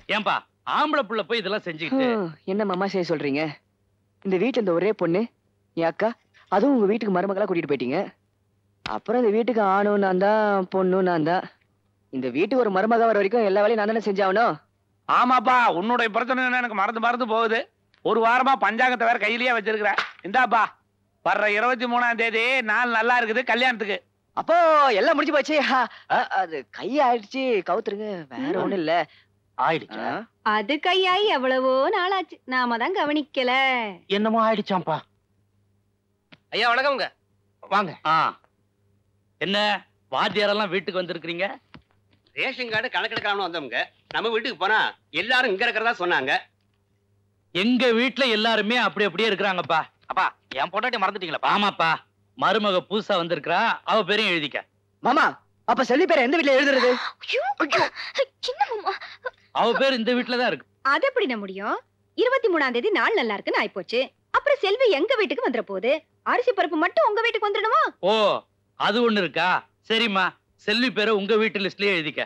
ஏன்பா ஆம்பளை புள்ள போய் இதெல்லாம் செஞ்சுக்கிட்டு என்ன மாமா செய்ய சொல்றீங்க? இந்த வீட்டுல இந்த ஒரே பொண்ணு என் அக்கா, அதுவும் உங்க வீட்டுக்கு மருமகளா கூட்டிட்டு போயிட்டீங்க. அப்புறம் இந்த வீட்டுக்கு ஆணும் நான் தான், பொண்ணும் நான் தான். இந்த வீட்டுக்கு ஒரு மருமக வர வரைக்கும் எல்லா வேலையும் நான் தானே செஞ்சாகணும். ஆமாப்பா, உன்னுடைய பிரச்சனை எனக்கு மறந்து போகுது. ஒரு வாரமா பஞ்சாங்கத்தை வேற கையிலேயே வச்சிருக்கிறேன். இந்தாப்பா, வர்ற 23ஆம் தேதி நாள் நல்லா இருக்குது கல்யாணத்துக்கு. அப்போ எல்லாம் முடிஞ்சு போச்சு. அது கை ஆயிடுச்சு, கவுத்துருங்க. வேற ஒண்ணும் இல்ல. ஆயிடுச்சா? அது கையாயி எவ்வளவோ நாளாச்சு, நாம தான் கவனிக்கல. என்னமோ ஆயிடுச்சாம்பா. ஐயா வணக்கம்ங்க. வாங்க. என்ன வாத்தியாரெல்லாம் வீட்டுக்கு வந்திருக்கீங்க? ரேஷன் கார்டு கணக்கெடுக்கலாம்னு வந்தவங்க. நம்ம வீட்டுக்கு போனா எல்லாரும் இங்க இருக்கிறதா சொன்னாங்க. எங்க வீட்டுல எல்லாருமே அப்படியே இருக்கிறாங்கப்பா. அப்பா என் பொண்டாட்டி மறந்துட்டீங்களா? ஆமாப்பா, மருமக புதுசா வந்திருக்கிறா, அவ பேரையும் எழுதிக்க. மாமா, அப்ப செல்வி பேரை எந்த வீட்டுல எழுதுறது? அவ பேர் இந்த வீட்டுலதான் இருக்கு. அது எப்படி முடியும்? 23ஆம் தேதி நாள் நல்லா இருக்குன்னு ஆயிப்போச்சு. அப்புறம் செல்வி எங்க வீட்டுக்கு வந்துற போகுது. அரிசி பருப்பு மட்டும் உங்க வீட்டுக்கு வந்துடணுமா? ஓ, அது ஒண்ணு இருக்கா? சரிம்மா, செல்வி பேரை உங்க வீட்டு லிஸ்ட்லயே எழுதிக்க.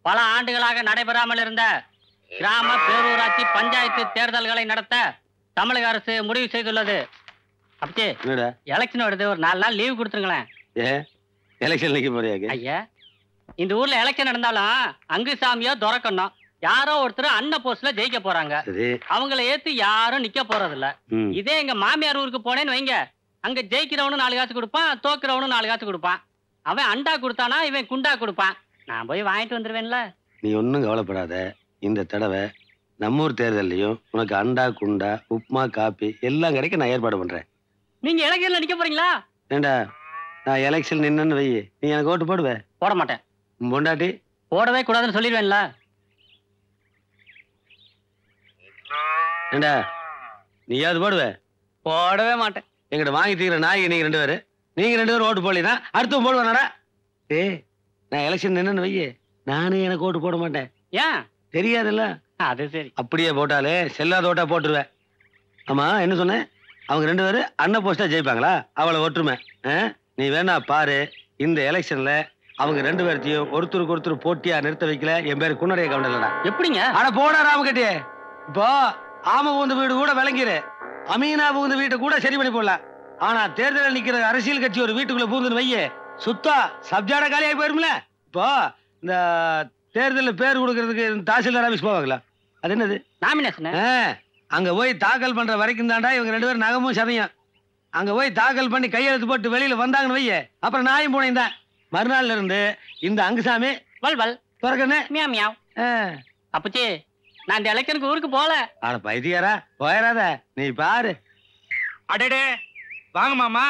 பல ஆண்டுகளாக நடைபெறாமல் இருந்த கிராம பேரூராட்சி பஞ்சாயத்து தேர்தல்களை நடத்த தமிழக அரசு முடிவு செய்துள்ளது. அப்படி எலெக்ஷன் வருது, ஒரு 4 நாள் லீவு கொடுத்துருங்களேன். எலெக்ஷன் நிக்க போறியா? ஐயா, இந்த ஊர்ல எலெக்ஷன் நடந்தாலும் அங்குசாமியோ துறக்கணும். யாரோ ஒருத்தர் அண்ணன் போஸ்ட்ல ஜெயிக்க போறாங்க. அவங்கள ஏத்து யாரும் நிக்க போறது இல்ல. இதே எங்க மாமியார் ஊருக்கு போனேன்னு வைங்க, அங்க ஜெயிக்கிறவனு 4 காசு கொடுப்பான், தோக்குறவனு 4 காசு கொடுப்பான். அவன் அண்டா கொடுத்தானா இவன் குண்டா கொடுப்பான். நான் போய் வாங்கிட்டு வந்துருவேன்ல. நீ ஒன்னும் கவலைப்படாத. இந்த தடவை நம்மூர் தேர்தலையும் உனக்கு அண்டா குண்டா உப்மா காப்பி எல்லாம் கிடைக்க நான் ஏற்பாடு பண்றேன். நீங்க எலெக்ஷன்ல நிக்க போறீங்களா? ஏண்டா, நான் எலெக்ஷன் நின்னு வை, நீ எனக்கு ஓட்டு போடுவ? போட மாட்டேன். பொண்டாட்டி போடவே கூடாதுன்னு சொல்லிடுவேன்ல. ஏண்டா, நீயாவது போடுவ? போடவே மாட்டேன். எங்கிட்ட வாங்கி தீக்கிற நாய்க்கு நீங்க 2 பேரு, நீங்க 2 பேரும் ஓட்டு போடலாம், அடுத்தவன் போடுவானடா. நான் எலெக்ஷன் நின்னு வை, நானே எனக்கு ஓட்டு போட மாட்டேன். ஏன் தெரியாதுல்ல? அது சரி. அப்படியே போட்டாலே செல்லாத ஓட்டா போட்டுருவேன். ஆமா, என்ன சொன்னேன்? அவங்க 2 பேரும் அண்ணன் போஸ்டா ஜெயிப்பாங்களா? அவளை ஒற்றுமை. நீ வேணா பாரு, இந்த எலெக்ஷன்ல அவங்க 2 பேர்த்தையும் ஒருத்தருக்கு ஒருத்தர் போட்டியா நிறுத்த வைக்கல. என் பேரு குன்னடைய கவுண்டர்லடா. எப்படிங்க? ஆனா போடா ராமகட்டியே, இப்போ ஆம புகுந்த வீடு கூட விளங்கிரு, அமீனா புகுந்த வீட்டை கூட சரி பண்ணி போடலாம். ஆனா தேர்தலில் நிக்கிற அரசியல் கட்சி ஒரு வீட்டுக்குள்ள புகுந்துன்னு வையே, சுத்தா சப்ஜாட காலியாகி போயிரும்ல. இப்போ இந்த தேர்தலில் பேர் கொடுக்கறதுக்கு தாசில்தார் ஆபீஸ் போவாங்களா? அது என்னது? நாமினேஷன். அங்க போய் தாக்கல் பண்ற வரைக்கும் தாண்டா இவங்க 2 பேரும் நகமும் சதையும். அங்க போய் தாக்கல் பண்ணி கையெழுத்து போட்டு வெளியில வந்தாங்கன்னு வையே, அப்புறம் நாயும் பூனையும் தான். மறுநாள்ல இருந்து இந்த அங்குசாமி வல் வல் துறக்கண்ணே மியா மியாவ். அப்பச்சி, நான் இந்த எலெக்ஷனுக்கு ஊருக்கு போல. ஆனா பைத்தியாரா, போயிடாத, நீ பாரு. அடடே, வாங்க மாமா.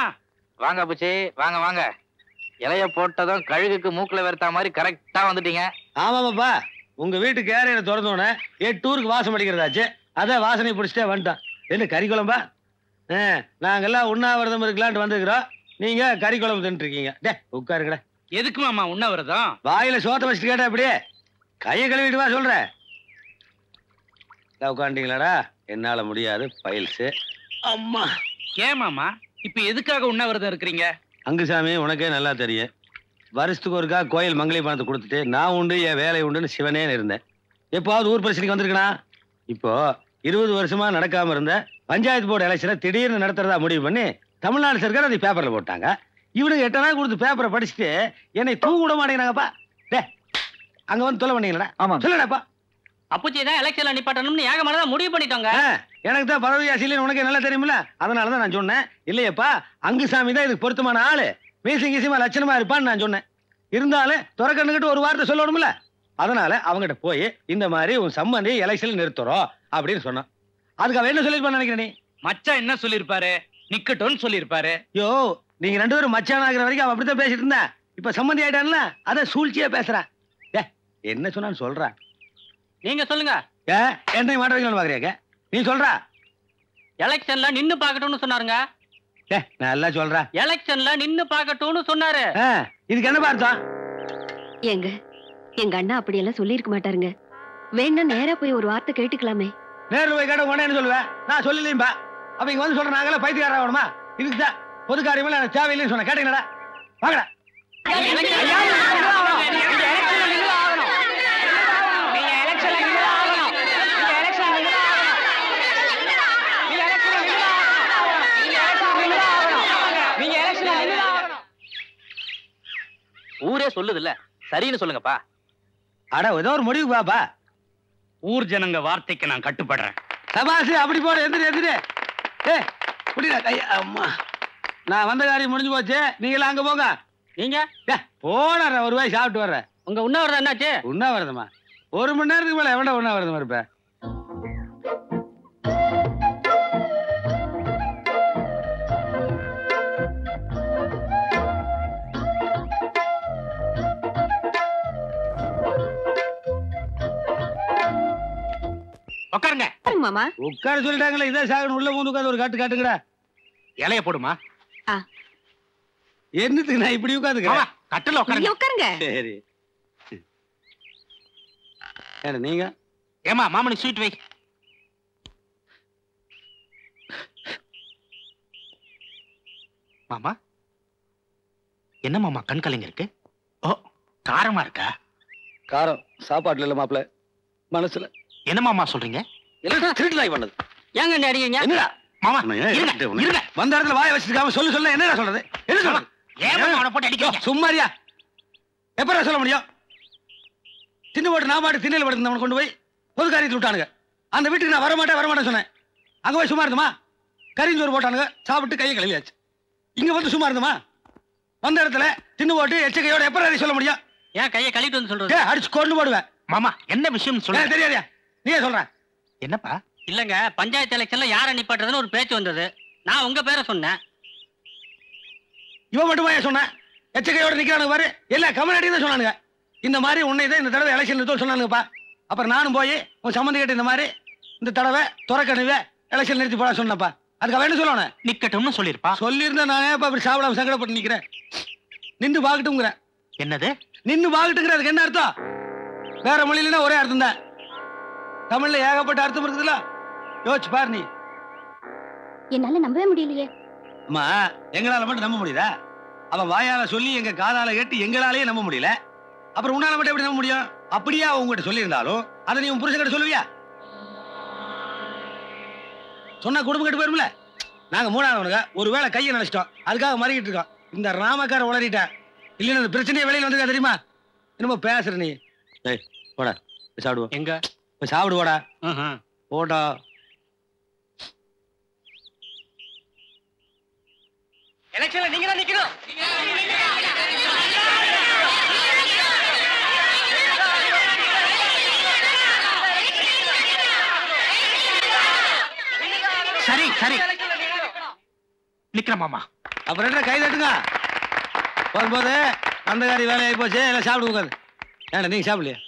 வாங்க அப்பச்சி, வாங்க வாங்க. இலைய போட்டதும் கழுகுக்கு மூக்குல வெறுத்தா மாதிரி கரெக்டா வந்துட்டீங்க. ஆமாமாப்பா, உங்க வீட்டு கேரையில திறந்தோடனே 8 ஊருக்கு வாசம் அடிக்கிறதாச்சு. அதான் வாசனை பிடிச்சிட்டே வந்துட்டோம். என்ன கறி குழம்பா? நாங்கெல்லாம் உண்ணாவிரதம் இருக்கலான்ட்டு வந்துருக்கிறோம், நீங்க கறி குழம்பு தின்ட்டு இருக்கீங்க. டே உட்காருங்கடா. எதுக்கு மாமா உண்ணாவிரதம்? வாயில சோத்த வச்சுட்டு கேட்டா அப்படியே கையை கழுவிட்டு வா சொல்றேன். உட்காந்துட்டீங்களாடா? என்னால முடியாது, பைல்ஸ். அம்மா. ஏன் மாமா இப்ப எதுக்காக உண்ணாவிரதம் இருக்கிறீங்க? அங்குசாமி, உனக்கே நல்லா தெரியும், வருஷத்துக்கு ஒருக்கா கோயில் மங்களி பணத்தை கொடுத்துட்டு நான் உண்டு என் வேலை உண்டுன்னு சிவனே இருந்தேன். எப்போவாவது ஊர் பிரச்சனைக்கு வந்திருக்கனா? இப்போ 20 வருஷமா நடக்காம இருந்த பஞ்சாயத்து போர்டு எலெக்ஷனை திடீர்னு நடத்துறதா முடிவு பண்ணி தமிழ்நாடு சர்க்கார் அதை பேப்பர்ல போட்டாங்க. இவனுக்கு 8 நாள் கொடுத்து பேப்பரை படிச்சுட்டு என்னை தூங்க விட மாட்டேங்கிறாங்கப்பா. டே, அங்க வந்து தொலை பண்ணீங்களா? ஆமா, சொல்லடாப்பா. அப்பச்சி தான் எலெக்ஷன்ல நிப்பாட்டணும்னு ஏகமானதான் முடிவு பண்ணிட்டோங்க. எனக்கு தான் பதவி ஆசையில உனக்கு நல்லா தெரியுமில்ல, அதனாலதான் நான் சொன்னேன். இல்லையப்பா, அங்குசாமி தான் இதுக்கு பொருத்தமான ஆளு, மீசிங் கீசியமா லட்சணமா இருப்பான்னு நான் சொன்னேன். இருந்தாலும் துறக்கண்ணுகிட்ட ஒரு வார்த்தை சொல்லணும்ல, அதனால அவங்ககிட்ட போய் இந்த மாதிரி உன் சம்பந்தி எலெக்ஷன் நிறுத்துறோம் அப்படின்னு சொன்னான். அதுக்கு அவன் என்ன சொல்லிருப்பான்னு நினைக்கிறேன்? நீ மச்சான் என்ன சொல்லிருப்பாரு? நிக்கட்டும்னு சொல்லிருப்பாரு. யோ, நீங்க 2 பேரும் மச்சான் ஆகிற வரைக்கும் அவன் அப்படித்தான் பேசிட்டு இருந்தேன். இப்ப சம்பந்தி ஆயிட்டான்ல, அத சூழ்ச்சியா பேசுறான். என்ன சொன்னான்னு சொல்றான். நீங்க சொல்லுங்க. என்னை மாட்டுவீங்கன்னு பாக்குறியாக்க? நீ சொல்றா. எலெக்ஷன்ல நின்னு பாக்கட்டும்னு சொன்னாருங்க. நல்லா சொல்றா. எலெக்ஷன்ல நின்னு பாக்கட்டும்னு சொன்னாரு. இதுக்கு என்ன பார்த்தோம்? எங்க அண்ணா அப்படி எல்லாம் சொல்லி இருக்க மாட்டாருங்க. வேணா நேரா போய் ஒரு வார்த்தை கேட்டுக்கலாமே. நேரில் போய் கேட்ட உடனே என்ன சொல்லுவேன்? நான் சொல்லலையும்பா. அப்ப இங்க வந்து சொல்ற நாங்களே பைத்தியக்காரா வேணுமா? இதுக்குதான் பொது காரியமெல்லாம் எனக்கு தேவையில்லைன்னு சொன்ன. கேட்டீங்களா? வாங்கடா. சொல்லுது இல்ல, சரின்னு சொல்லுங்கப்பா. அட ஏதோ ஒரு முடிவு பாப்பா. ஊர் ஜனங்க வார்த்தைக்கு நான் கட்டுப்படுறேன். சபாசு அப்படி போட எந்திரி எந்திரி. ஏ புடிடா கையா. அம்மா நான் வந்த காரியம் முடிஞ்சு போச்சு. நீங்களா அங்க போங்க. நீங்க போன ஒரு வாய் சாப்பிட்டு வர்றேன். உங்க உண்ணாவிரதம் என்னாச்சு? உண்ணாவிரதமா? 1 மணி நேரத்துக்கு மேல எவன்டா உண்ணாவிரதமா இருப்ப? உட்காருங்க. மாமா உட்கார சொல்லிட்டாங்களே, இதான் சாகணும். உள்ள மூணு உட்காந்து ஒரு காட்டு காட்டுங்கடா. இலைய போடுமா? என்னத்துக்கு நான் இப்படி உட்காந்துக்கிறேன்? கட்டில உட்காருங்க. உட்காருங்க. சரி. ஏன்னா நீங்க ஏமா மாமனுக்கு ஸ்வீட் வை. மாமா என்ன மாமா கண் கலைங்க இருக்கு? ஓ காரமா இருக்கா? காரம் சாப்பாட்டுல இல்ல மாப்பிள்ள, மனசுல. என்ன மாமா சொல்றீங்க? எல்லாம் திருட்டு நாய் பண்ணது. ஏங்க என்ன அடிக்கிறீங்க? என்னடா மாமா இருங்க. வந்த இடத்துல வாய வச்சிருக்காம சொல்லு சொல்ல என்னடா சொல்றது? என்ன சொல்றது? ஏன் மாமா அவனை போட்டு அடிக்கிறீங்க? சும்மாரியா? எப்படா சொல்ல முடியும்? தின்னு போட்டு நான் மாட்டு திண்ணையில படுத்து கொண்டு போய் பொது காரியத்தில் விட்டானுங்க. அந்த வீட்டுக்கு நான் வரமாட்டேன் சொன்னேன். அங்க போய் சும்மா இருந்தமா? கறிஞ்சோறு போட்டானுங்க, சாப்பிட்டு கையை கழுவியாச்சு. இங்க வந்து சும்மா இருந்தமா? வந்த இடத்துல தின்னு போட்டு எச்சக்கையோட எப்ப சொல்ல முடியும்? ஏன் கையை கழிட்டு வந்து சொல்றது? அடிச்சு கொண்டு போடுவேன். மாமா என்ன விஷயம் சொல்லுங்க. தெரியாதியா? நீயே சொல்றேன். என்னப்பா? இல்லங்க, பஞ்சாயத்து எலெக்ஷன்ல யாரை நிப்பாட்டுறதுன்னு ஒரு பேச்சு வந்தது. நான் உங்க பேரை சொன்னேன். இவன் மட்டுமா சொன்னேன்? எச்சக்கையோட நிக்கிறானுங்க பாரு, எல்லா கமலாடியும் தான் சொன்னானுங்க. இந்த மாதிரி உன்னை தான் இந்த தடவை எலெக்ஷன் சொன்னானுங்கப்பா. அப்புறம் நானும் போய் உன் சம்மந்தி கேட்டு இந்த மாதிரி இந்த தடவை துறக்கணுவே எலெக்ஷன் நிறுத்தி போட சொன்னப்பா. அதுக்கு அவன் என்ன சொல்லணும்? நிக்கட்டும்னு சொல்லிருப்பா. சொல்லியிருந்தா நான் ஏன் அப்படி சாப்பிடாம சங்கடப்பட்டு நிக்கிறேன்? நின்று பாக்கட்டுங்கிற. என்னது நின்று பாக்கட்டுங்கிற? அதுக்கு என்ன அர்த்தம்? வேற மொழியிலன்னா ஒரே அர்த்தம் தான். தமிழ்ல ஏகப்பட்ட அர்த்தம் இருக்குதுல்ல, யோசிச்சு பாரு நீ. என்னால நம்பவே முடியலையே. அம்மா எங்களால மட்டும் நம்ப முடியுதா? அவன் வாயால சொல்லி எங்க காதால கேட்டு எங்களாலேயே நம்ப முடியல. அப்புறம் உன்னால மட்டும் எப்படி நம்ப முடியும்? அப்படியே உங்ககிட்ட சொல்லி இருந்தாலும் அதை நீ உன் புருஷன் கிட்ட சொல்லுவியா? சொன்னா குடும்பம் கெட்டு போயிரும்ல. நாங்க 3ஆவதுங்க ஒருவேளை கையை நினைச்சிட்டோம், அதுக்காக மறிக்கிட்டு இருக்கோம். இந்த ராமக்கார உளறிட்ட இல்லைன்னா இந்த பிரச்சனையே வெளியில வந்துருக்கா தெரியுமா? என்னமோ பேசுற நீ. போடா சாப்பிடுவோம். எங்க சாப்பிடு போடா. போட்டா எலெக்ஷன்ல நீங்க தான் நிக்கணும். சரி சரி நிக்கிற மாமா. அப்புறம் என்ன கை தட்டுங்க. வரும்போது அந்த காரி வேலையாகி போச்சு, எல்லாம் சாப்பிடு உட்காது. ஏன்னா நீங்க சாப்பிடலையா?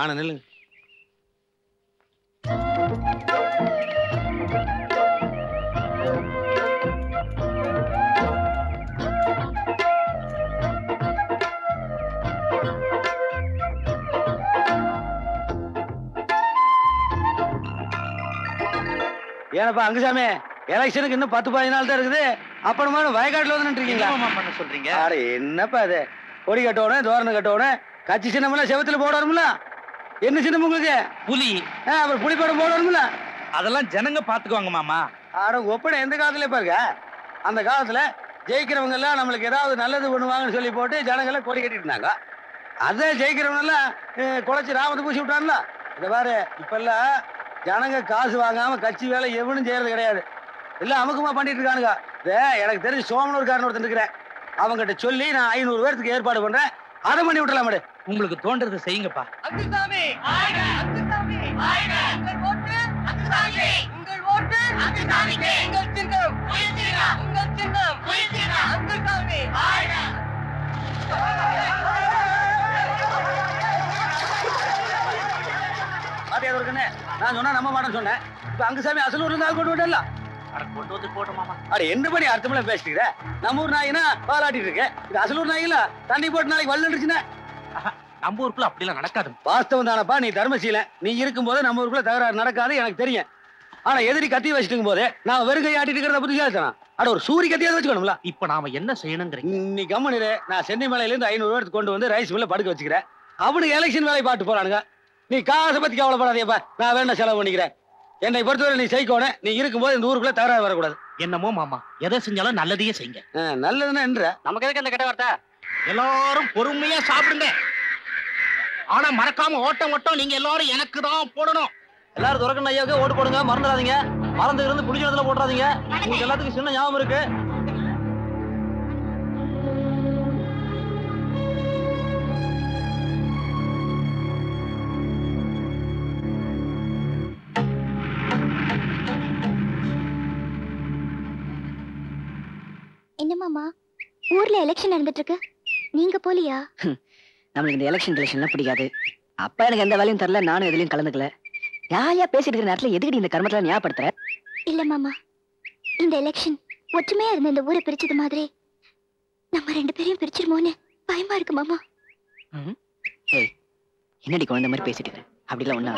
ஆனா நில்லுங்க. ஏனப்பா அங்குசாமி, எலெக்ஷனுக்கு இன்னும் 10-15 நாள் தான் இருக்குது. அப்புறமா வயக்காட்டுல வந்து நின்றுருக்கீங்களா? பண்ண சொல்றீங்க? அட என்னப்பா அது? கொடி கட்டணும், தோரணம் கட்டணும், கட்சி சின்னமெல்லாம் செவத்துல போடணும்ல. என்ன சின்னம் உங்களுக்கு? புலி. அப்புறம் புலிப்படம் போடணும்ல. அதெல்லாம் ஜனங்க பாத்துக்குவாங்க மாமா. ஆனா ஒப்படை எந்த காலத்துல பாருங்க, அந்த காலத்துல ஜெயிக்கிறவங்க எல்லாம் நம்மளுக்கு ஏதாவது நல்லது பண்ணுவாங்கன்னு சொல்லி போட்டு ஜனங்களை கொடி கட்டிட்டு இருந்தாங்க. அதை ஜெயிக்கிறவங்க எல்லாம் குறைச்சி ராமத்தை பூசி விட்டான்ல. இந்த பாரு, இப்ப எல்லாம் ஜனங்க காசு வாங்காம கட்சி வேலை எவனும் செய்யறது கிடையாது. எல்லாம் அமுக்கமா பண்ணிட்டு இருக்கானுங்க. எனக்கு தெரிஞ்சு சோமனூர்காரன் ஒருத்தன் இருக்கிறேன், அவங்ககிட்ட சொல்லி நான் 500 பேருக்கு ஏற்பாடு பண்றேன். அதை பண்ணி விட்டலாம். உங்களுக்கு தோன்றதை செய்யுங்கப்பா. நான் சொன்னா நம்ப மாட்டேன்னு சொன்னேன். இப்ப அங்குசாமி அசலூர்ல இருந்து ஆள் கொண்டு விட்டல. கொண்டு வந்து போட்டோம் மாமா. அட என்ன பண்ணி அர்த்தமெல்ல பேசிக்கிற? நம்ம ஊர் நாயினா பாலாட்டிட்டு இருக்கு, இது அசலூர் நாயில தண்ணி போட்டு நாளைக்கு வல்லுச்சுன்னா. நம்ம ஊருக்குள்ள அப்படிலாம் நடக்காது. வாஸ்தவம் தானப்பா, நீ தர்மசீலன். நீ இருக்கும்போது நம்ம ஊருக்குள்ள தகராறு நடக்காது எனக்கு தெரியும். ஆனா எதிரி கத்தி வச்சுட்டு போது நான் வெறும் கை ஆட்டிட்டு இருக்கிறத புத்திசாலித்தனா? அட ஒரு சூரிய கத்தியாவது வச்சுக்கணும்ல. இப்ப நாம என்ன செய்யணுங்கிறீங்க? நீ கம்மனிரு. நான் சென்னை மலையில இருந்து 500 பேருக்கு கொண்டு வந்து ரைஸ் மில்ல படுக்க வச்சுக்கிறேன். அவனுக்கு எலெக்ஷன் வேலை பாட்டு போறானுங்க. நீ காசை பத்தி கவலைப்படாதேப்பா, நான் வேணா செலவு பண்ணிக்கிறேன். என்னை பொறுத்தவரை நீ செய்யணும். நீ இருக்கும்போது இந்த ஊருக்குள்ள தகராறு வரக்கூடாது. என்னமோ மாமா, எதை செஞ்சாலும் நல்லதையே செய்யுங்க. நல்லதுன்னா என்ற நமக்கு எதுக்கு அந்த கெட்ட வார்த்தை? எல்லாரும் பொறுமையா சாப்பிடுங்க. ஆனா மறக்காம ஓட்டம் மட்டும் நீங்க எல்லாரும் எனக்கு தான் போடணும். எல்லாரும் துறக்கணும் ஐயாவுக்கு ஓட்டு போடுங்க, மறந்துடாதீங்க. மறந்து இருந்து புடிச்ச இடத்துல போட்டுறாதீங்க. உங்களுக்கு எல்லாத்துக்கும் சின்ன ஞாபகம் இருக்கு. என்ன மாமா, ஊர்ல எலெக்ஷன் நடந்துட்டு இருக்கு, நீங்க போலியா? நம்மளுக்கு இந்த எலெக்ஷன்லாம் பிடிக்காது. அப்பா எனக்கு எந்த வேலையும் தரல, நானும் எதுலயும் கலந்துக்கல. யாயா பேசிட்டு இருக்கிற நேரத்துல எதுக்கு இந்த கர்மத்துல ஞாபகப்படுத்துற? இல்ல மாமா, இந்த எலெக்ஷன் ஒற்றுமையா இருந்த இந்த ஊரை பிரிச்சது மாதிரி நம்ம 2 பேரையும் பிரிச்சிருமோன்னு பயமா இருக்கு மாமா. என்னடி குழந்தை மாதிரி பேசிட்டு இருக்க? அப்படிலாம் ஒண்ணா